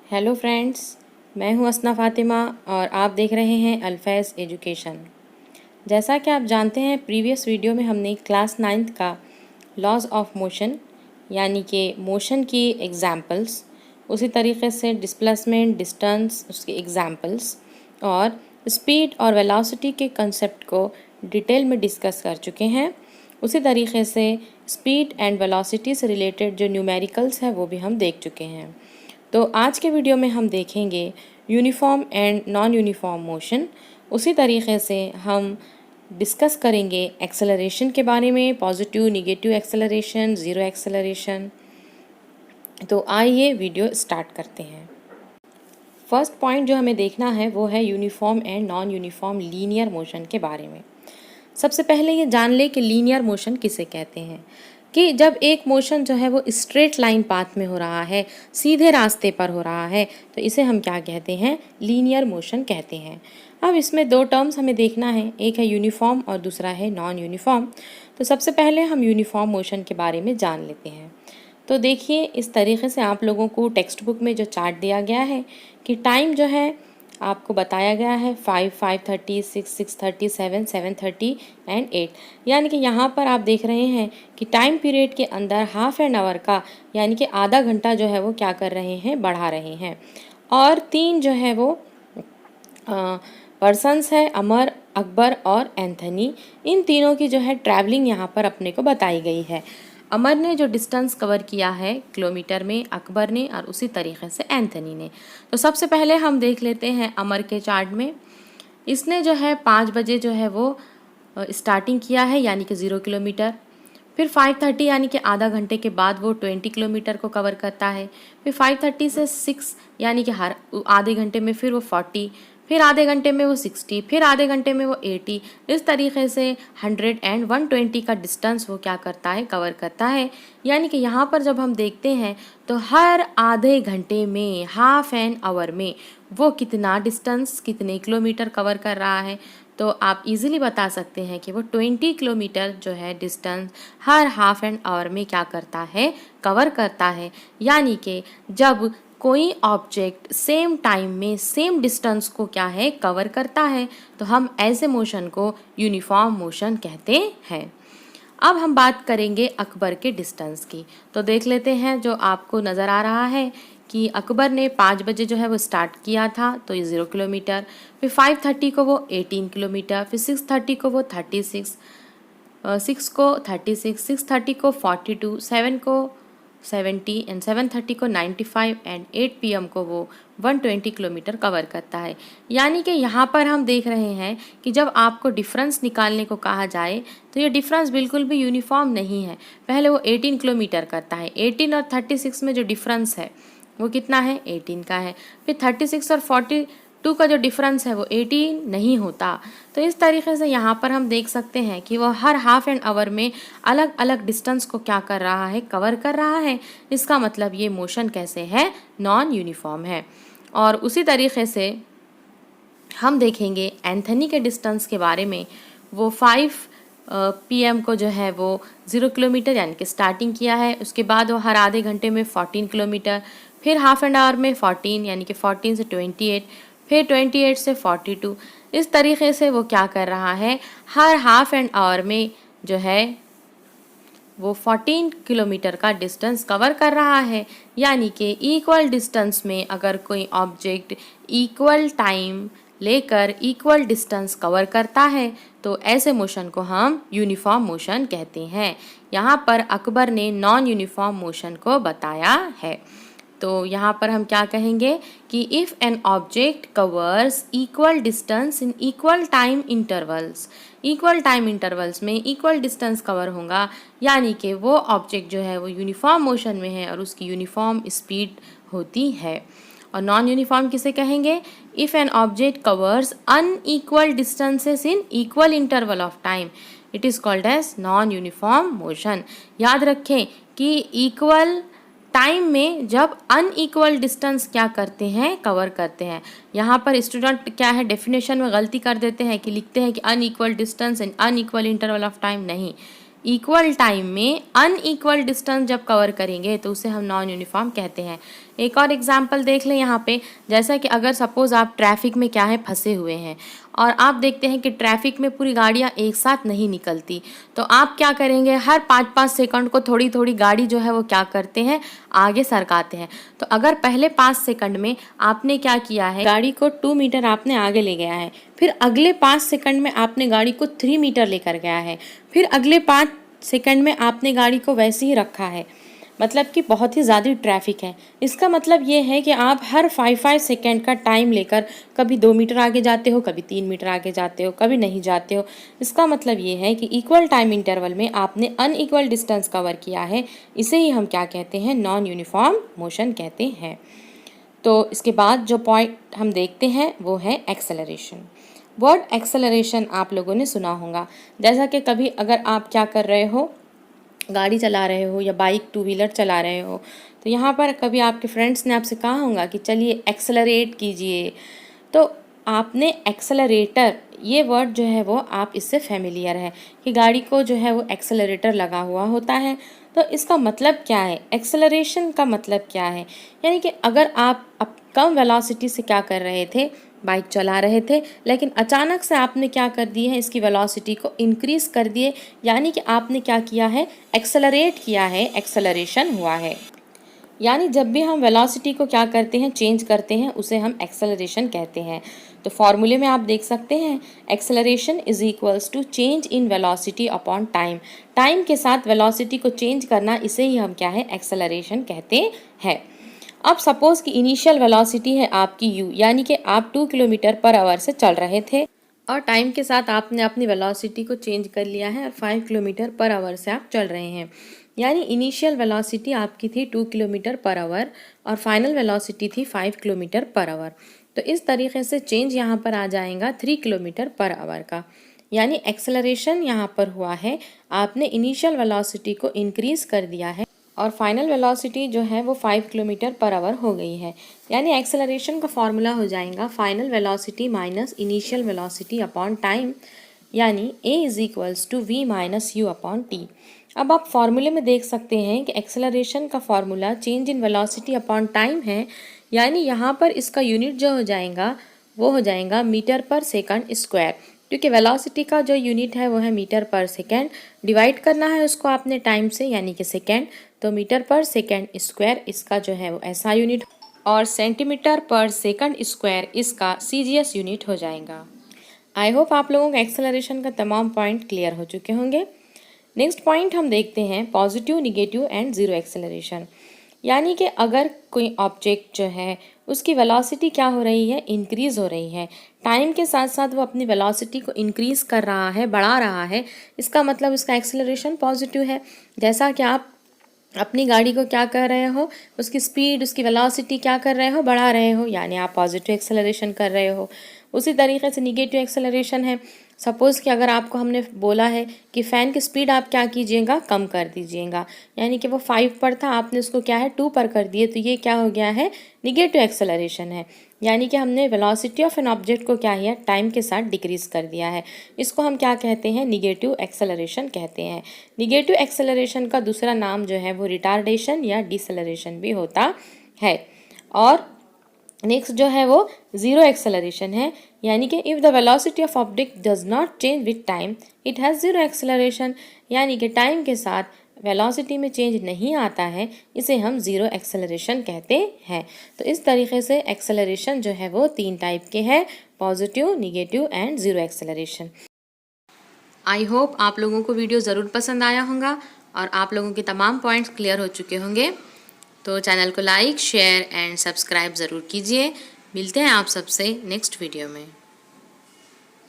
Hello friends, मैं हूं असना फ़ातिमा और आप देख रहे हैं अल्फैज़ एजुकेशन। जैसा कि आप जानते हैं, प्रीवियस वीडियो में हमने क्लास 9th का लॉज ऑफ मोशन यानी कि मोशन की एग्जाम्पल्स, उसी तरीके से डिस्प्लेसमेंट, डिस्टेंस, उसके एग्जाम्पल्स और स्पीड और वेलोसिटी के कंसेप्ट को डिटेल में डिस्कस कर चुके हैं। उसी तरीके से स्पीड एंड वेलोसिटी से रिलेटेड जो न्यूमेरिकल्स हैं वो भी हम देख चुके हैं। तो आज के वीडियो में हम देखेंगे uniform and non uniform motion. उसी तरीके से हम डिस्कस करेंगे एक्सेलरेशन के बारे में, positive, negative acceleration, zero acceleration. तो आइए वीडियो स्टार्ट करते हैं। फर्स्ट पॉइंट जो हमें देखना है वो है uniform and non uniform linear motion के बारे में। सबसे पहले ये जान ले कि लीनियर मोशन किसे कहते हैं, कि जब एक मोशन जो है वो स्ट्रेट लाइन पाथ में हो रहा है, सीधे रास्ते पर हो रहा है, तो इसे हम क्या कहते हैं, लीनियर मोशन कहते हैं। अब इसमें दो टर्म्स हमें देखना है, एक है यूनिफॉर्म और दूसरा है नॉन यूनिफॉर्म। तो सबसे पहले हम यूनिफॉर्म मोशन के बारे में जान लेते हैं। तो देखिए, इस तरीके से आप लोगों को टेक्स्ट बुक में जो चार्ट दिया गया है कि टाइम जो है आपको बताया गया है 5, 5:30, 6, 6:30, 7, 7:30 एंड 8। यानी कि यहाँ पर आप देख रहे हैं कि टाइम पीरियड के अंदर हाफ एन आवर का यानी कि आधा घंटा जो है वो क्या कर रहे हैं, बढ़ा रहे हैं। और तीन जो है वो पर्सन्स है, अमर, अकबर और एंथनी। इन तीनों की जो है ट्रैवलिंग यहाँ पर अपने को बताई गई है। अमर ने जो डिस्टेंस कवर किया है किलोमीटर में, अकबर ने, और उसी तरीके से एंथनी ने। तो सबसे पहले हम देख लेते हैं अमर के चार्ट में। इसने जो है 5 बजे जो है वो स्टार्टिंग किया है यानी कि 0 किलोमीटर। फिर 5:30 यानी कि आधा घंटे के बाद वो 20 किलोमीटर को कवर करता है। फिर 5:30 से 6 यानी कि हर आधे घंटे में फिर वो 40, फिर आधे घंटे में वो 60, फिर आधे घंटे में वो 80। इस तरीके से 100 एंड 120 का डिस्टेंस वो क्या करता है, कवर करता है। यानी कि यहाँ पर जब हम देखते हैं तो हर आधे घंटे में, हाफ एन आवर में वो कितना डिस्टेंस, कितने किलोमीटर कवर कर रहा है। तो आप इजीली बता सकते हैं कि वो 20 किलोमीटर जो है distance her half an hour में क्या करता है, कवर करता है। यानी कि जब कोई ऑब्जेक्ट सेम टाइम में सेम डिस्टेंस को क्या है, कवर करता है, तो हम ऐसे मोशन को यूनिफॉर्म मोशन कहते हैं। अब हम बात करेंगे अकबर के डिस्टेंस की। तो देख लेते हैं, जो आपको नज़र आ रहा है कि अकबर ने 5 बजे जो है वो स्टार्ट किया था, तो ये 0 किलोमीटर। फिर 5:30 को वो 18 किलोमीटर, फिर 6:30 को वो 36, 6 को 36, 6:30 को 42, 7 को 70 एंड 7:30 को 95 एंड 8 PM को वो 120 किलोमीटर कवर करता है। यानी कि यहाँ पर हम देख रहे हैं कि जब आपको डिफरेंस निकालने को कहा जाए तो ये डिफरेंस बिल्कुल भी यूनिफॉर्म नहीं है। पहले वो 18 किलोमीटर करता है, 18 और 36 में जो डिफरेंस है वो कितना है, 18 का है। फिर 36 और 42 का जो डिफरेंस है वो 18 नहीं होता। तो इस तरीके से यहाँ पर हम देख सकते हैं कि वो हर हाफ एन आवर में अलग अलग डिस्टेंस को क्या कर रहा है, कवर कर रहा है। इसका मतलब ये मोशन कैसे है, नॉन यूनिफॉर्म है। और उसी तरीके से हम देखेंगे एंथनी के डिस्टेंस के बारे में। वो 5 PM को जो है वो 0 किलोमीटर यानी कि स्टार्टिंग किया है। उसके बाद वो हर आधे घंटे में 14 किलोमीटर, फिर हाफ एन आवर में 14 यानी कि 14 से 28, फिर 28 से 42। इस तरीके से वो क्या कर रहा है, हर हाफ एन आवर में जो है वो 14 किलोमीटर का डिस्टेंस कवर कर रहा है। यानी कि इक्वल डिस्टेंस में अगर कोई ऑब्जेक्ट इक्वल टाइम लेकर इक्वल डिस्टेंस कवर करता है तो ऐसे मोशन को हम यूनिफॉर्म मोशन कहते हैं। यहाँ पर अकबर ने नॉन यूनिफॉर्म मोशन को बताया है। तो यहाँ पर हम क्या कहेंगे कि if an object covers equal distance in equal time intervals, equal time intervals में इक्वल डिस्टेंस कवर होगा, यानी कि वो ऑब्जेक्ट जो है वो यूनिफॉर्म मोशन में है और उसकी यूनिफॉर्म स्पीड होती है। और नॉन यूनिफॉर्म किसे कहेंगे, if an object covers unequal distances in equal interval of time, it is called as non uniform motion. याद रखें कि इक्वल टाइम में जब अनइक्वल डिस्टेंस क्या करते हैं, कवर करते हैं। यहाँ पर स्टूडेंट क्या है, डेफिनेशन में गलती कर देते हैं कि लिखते हैं कि unequal distance and unequal interval of time. नहीं, इक्वल टाइम में अनइक्वल डिस्टेंस जब कवर करेंगे तो उसे हम नॉन यूनिफॉर्म कहते हैं। एक और एग्जाम्पल देख लें यहाँ पे, जैसा कि अगर सपोज़ आप ट्रैफिक में क्या है फंसे हुए हैं और आप देखते हैं कि ट्रैफिक में पूरी गाड़ियाँ एक साथ नहीं निकलती, तो आप क्या करेंगे, हर 5-5 सेकंड को थोड़ी थोड़ी गाड़ी जो है वो क्या करते हैं, आगे सरकाते हैं। तो अगर पहले 5 सेकंड में आपने क्या किया है, गाड़ी को 2 मीटर आपने आगे ले गया है, फिर अगले 5 सेकंड में आपने गाड़ी को 3 मीटर लेकर गया है, फिर अगले 5 सेकंड में आपने गाड़ी को वैसे ही रखा है, मतलब कि बहुत ही ज़्यादा ट्रैफिक है। इसका मतलब ये है कि आप हर 5-5 सेकंड का टाइम लेकर कभी 2 मीटर आगे जाते हो, कभी 3 मीटर आगे जाते हो, कभी नहीं जाते हो। इसका मतलब ये है कि इक्वल टाइम इंटरवल में आपने अनइक्वल डिस्टेंस कवर किया है। इसे ही हम क्या कहते हैं, नॉन यूनिफॉर्म मोशन कहते हैं। तो इसके बाद जो पॉइंट हम देखते हैं वो है एक्सेलरेशन। वर्ड एक्सेलरेशन आप लोगों ने सुना होगा, जैसा कि कभी अगर आप क्या कर रहे हो, गाड़ी चला रहे हो या बाइक 2 व्हीलर चला रहे हो, तो यहाँ पर कभी आपके फ्रेंड्स ने आपसे कहा होगा कि चलिए एक्सेलरेट कीजिए, तो आपने एक्सेलरेटर ये वर्ड जो है वो आप इससे फेमिलियर है कि गाड़ी को जो है वो एक्सेलरेटर लगा हुआ होता है। तो इसका मतलब क्या है, एक्सेलरेशन का मतलब क्या है, यानी कि अगर आप कम वेलोसिटी से क्या कर रहे थे, बाइक चला रहे थे, लेकिन अचानक से आपने क्या कर दिए है, इसकी वेलोसिटी को इंक्रीज कर दिए, यानी कि आपने क्या किया है, एक्सेलरेट किया है, एक्सेलरेशन हुआ है। यानी जब भी हम वेलोसिटी को क्या करते हैं, चेंज करते हैं, उसे हम एक्सेलरेशन कहते हैं। तो फॉर्मूले में आप देख सकते हैं, acceleration is equals to change in velocity upon time. Time के साथ वेलोसिटी को चेंज करना, इसे ही हम क्या है, एक्सेलरेशन कहते हैं। अब सपोज कि इनिशियल वेलोसिटी है आपकी u, यानी कि आप 2 किलोमीटर पर आवर से चल रहे थे और टाइम के साथ आपने अपनी वेलोसिटी को चेंज कर लिया है और 5 किलोमीटर पर आवर से आप चल रहे हैं। यानी इनिशियल वेलोसिटी आपकी थी 2 किलोमीटर पर आवर और फाइनल वेलोसिटी थी 5 किलोमीटर पर आवर। तो इस तरीके से चेंज यहाँ पर आ जाएगा 3 किलोमीटर पर आवर का, यानी एक्सेलरेशन यहाँ पर हुआ है, आपने इनिशियल वेलोसिटी को इंक्रीज कर दिया है और फाइनल वेलोसिटी जो है वो 5 किलोमीटर पर आवर हो गई है। यानी एक्सेलरेशन का फॉर्मूला हो जाएगा final velocity minus initial velocity upon time, यानी a is equals to v minus u upon t. अब आप फॉर्मूले में देख सकते हैं कि एक्सेलरेशन का formula change in velocity upon time है, यानी यहाँ पर इसका यूनिट जो हो जाएगा वो हो जाएगा मीटर पर सेकंड स्क्वायर, क्योंकि वेलोसिटी का जो यूनिट है वो है मीटर पर सेकंड, डिवाइड करना है उसको आपने टाइम से यानी कि सेकंड, तो मीटर पर सेकंड स्क्वायर इसका जो है वो ऐसा यूनिट और सेंटीमीटर पर सेकंड स्क्वायर इसका CGS यूनिट हो जाएगा। आई होप आप लोगों को एक्सेलरेशन का तमाम पॉइंट क्लियर हो चुके होंगे। नेक्स्ट पॉइंट हम देखते हैं positive, negative and zero acceleration. यानी कि अगर कोई ऑब्जेक्ट जो है उसकी वेलोसिटी क्या हो रही है, इंक्रीज़ हो रही है, टाइम के साथ साथ वो अपनी वेलोसिटी को इंक्रीज़ कर रहा है, बढ़ा रहा है, इसका मतलब उसका एक्सेलरेशन पॉजिटिव है। जैसा कि आप अपनी गाड़ी को क्या कर रहे हो, उसकी स्पीड, उसकी वेलोसिटी क्या कर रहे हो, बढ़ा रहे हो, यानी आप पॉजिटिव एक्सेलरेशन कर रहे हो। उसी तरीके से निगेटिव एक्सेलरेशन है, सपोज़ कि अगर आपको हमने बोला है कि फ़ैन की स्पीड आप क्या कीजिएगा, कम कर दीजिएगा, यानी कि वो 5 पर था, आपने उसको क्या है 2 पर कर दिए, तो ये क्या हो गया है, निगेटिव एक्सेलरेशन है। यानी कि हमने वेलोसिटी ऑफ एन ऑब्जेक्ट को क्या है, टाइम के साथ डिक्रीज कर दिया है। इसको हम क्या कहते हैं, निगेटिव एक्सेलरेशन कहते हैं। निगेटिव एक्सेलरेशन का दूसरा नाम जो है वो रिटार्डेशन या डिसेलरेशन भी होता है। और नेक्स्ट जो है वो ज़ीरो एक्सेलरेशन है, यानी कि if the velocity of object does not change with time it has zero acceleration, यानी कि टाइम के साथ वेलोसिटी में चेंज नहीं आता है, इसे हम ज़ीरो एक्सेलरेशन कहते हैं। तो इस तरीके से एक्सेलरेशन जो है वो 3 टाइप के हैं, positive, negative and zero acceleration. I hope आप लोगों को वीडियो ज़रूर पसंद आया होगा और आप लोगों के तमाम पॉइंट्स क्लियर हो चुके होंगे। तो चैनल को लाइक, शेयर एंड सब्सक्राइब ज़रूर कीजिए। मिलते हैं आप सबसे नेक्स्ट वीडियो में।